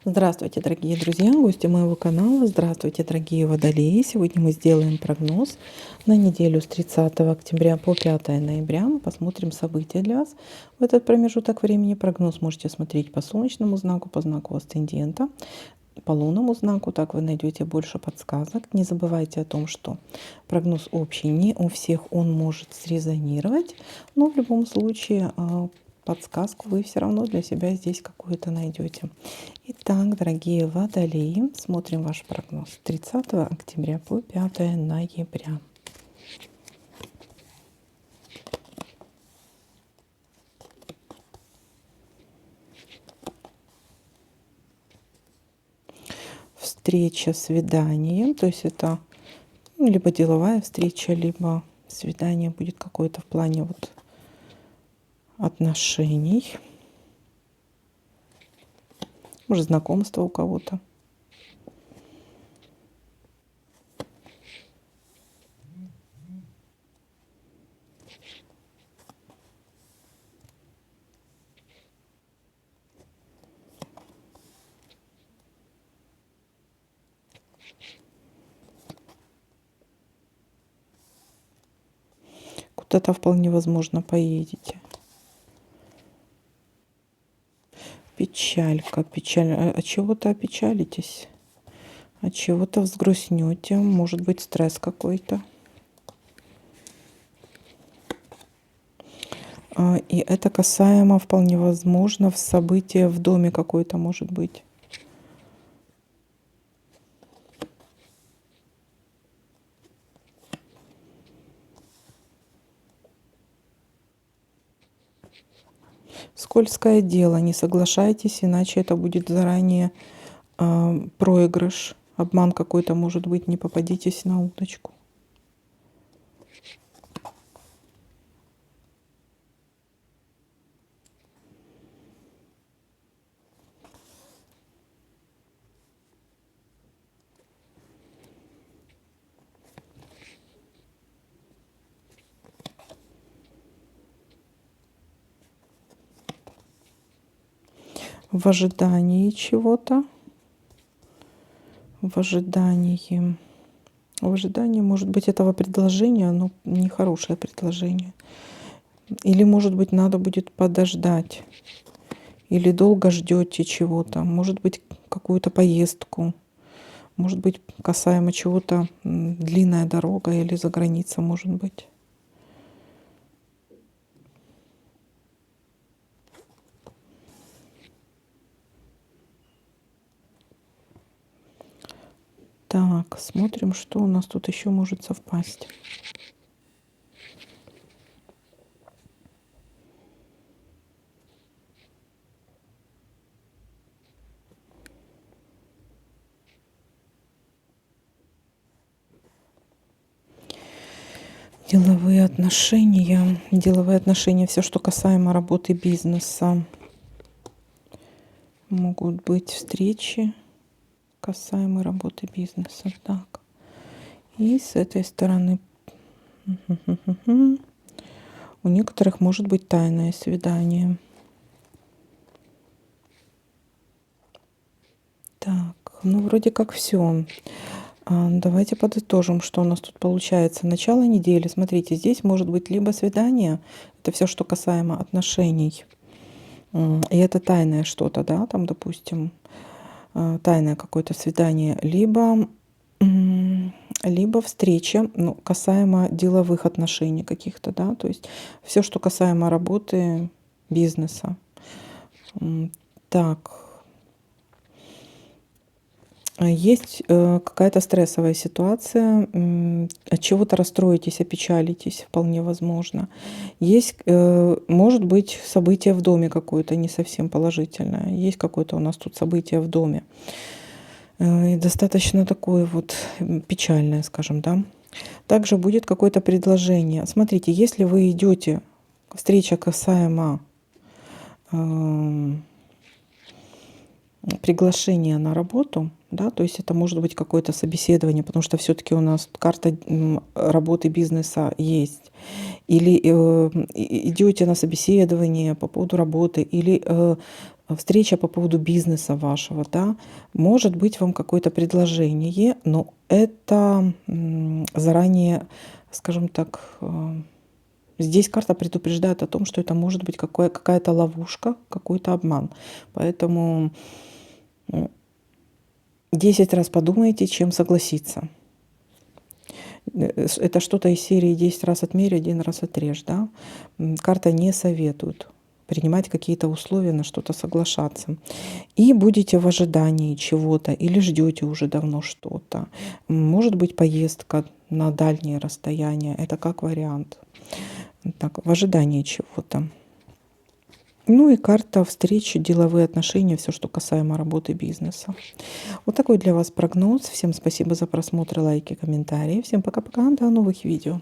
Здравствуйте, дорогие друзья, гости моего канала. Здравствуйте, дорогие водолеи. Сегодня мы сделаем прогноз на неделю с 30 октября по 5 ноября. Мы посмотрим события для вас в этот промежуток времени. Прогноз можете смотреть по солнечному знаку, по знаку асцендента, по лунному знаку. Так вы найдете больше подсказок. Не забывайте о том, что прогноз общий, не у всех он может срезонировать, но в любом случае подсказку вы все равно для себя здесь какую-то найдете. Итак, дорогие водолеи, смотрим ваш прогноз с 30 октября по 5 ноября. Встреча, свидание, то есть это либо деловая встреча, либо свидание будет какое-то в плане вот отношений. Может, знакомство у кого-то. Куда-то вполне возможно поедете. Печалька, печаль. От чего-то опечалитесь, от чего-то взгрустнете, может быть стресс какой-то. И это касаемо вполне возможно в события в доме какой-то может быть. Скользкое дело, не соглашайтесь, иначе это будет заранее проигрыш, обман какой-то может быть, не попадитесь на удочку. В ожидании чего-то, в ожидании, может быть, этого предложения, но нехорошее предложение. Или, может быть, надо будет подождать, или долго ждете чего-то, может быть, какую-то поездку, может быть, касаемо чего-то длинная дорога или за граница, может быть. Так, смотрим, что у нас тут еще может совпасть. Деловые отношения, все, что касаемо работы бизнеса. Могут быть встречи касаемо работы бизнеса. Так. И с этой стороны у некоторых может быть тайное свидание. Так, ну вроде как все. Давайте подытожим, что у нас тут получается. Начало недели. Смотрите, здесь может быть либо свидание, это все, что касаемо отношений. И это тайное что-то, да, там, допустим, тайное какое-то свидание, либо встреча, ну, касаемо деловых отношений каких-то, да, то есть все, что касаемо работы, бизнеса. Так, есть какая-то стрессовая ситуация, от чего-то расстроитесь, опечалитесь, вполне возможно. Есть, может быть, событие в доме какое-то не совсем положительное. Есть какое-то у нас тут событие в доме. И достаточно такое вот печальное, скажем, да. Также будет какое-то предложение. Смотрите, если вы идете, встреча касаемо приглашения на работу, да, то есть это может быть какое-то собеседование, потому что все-таки у нас карта работы бизнеса есть. Или идете на собеседование по поводу работы, или встреча по поводу бизнеса вашего, да, может быть вам какое-то предложение, но это заранее, скажем так, здесь карта предупреждает о том, что это может быть какая-то ловушка, какой-то обман. Поэтому 10 раз подумайте, чем согласиться. Это что-то из серии 10 раз отмерь, 1 раз отрежь. Да? Карта не советует принимать какие-то условия, на что-то соглашаться. И будете в ожидании чего-то или ждете уже давно что-то. Может быть поездка на дальние расстояния. Это как вариант. Так, в ожидании чего-то. Ну и карта встречи, деловые отношения, все, что касаемо работы, бизнеса. Вот такой для вас прогноз. Всем спасибо за просмотр, лайки, комментарии. Всем пока-пока, до новых видео.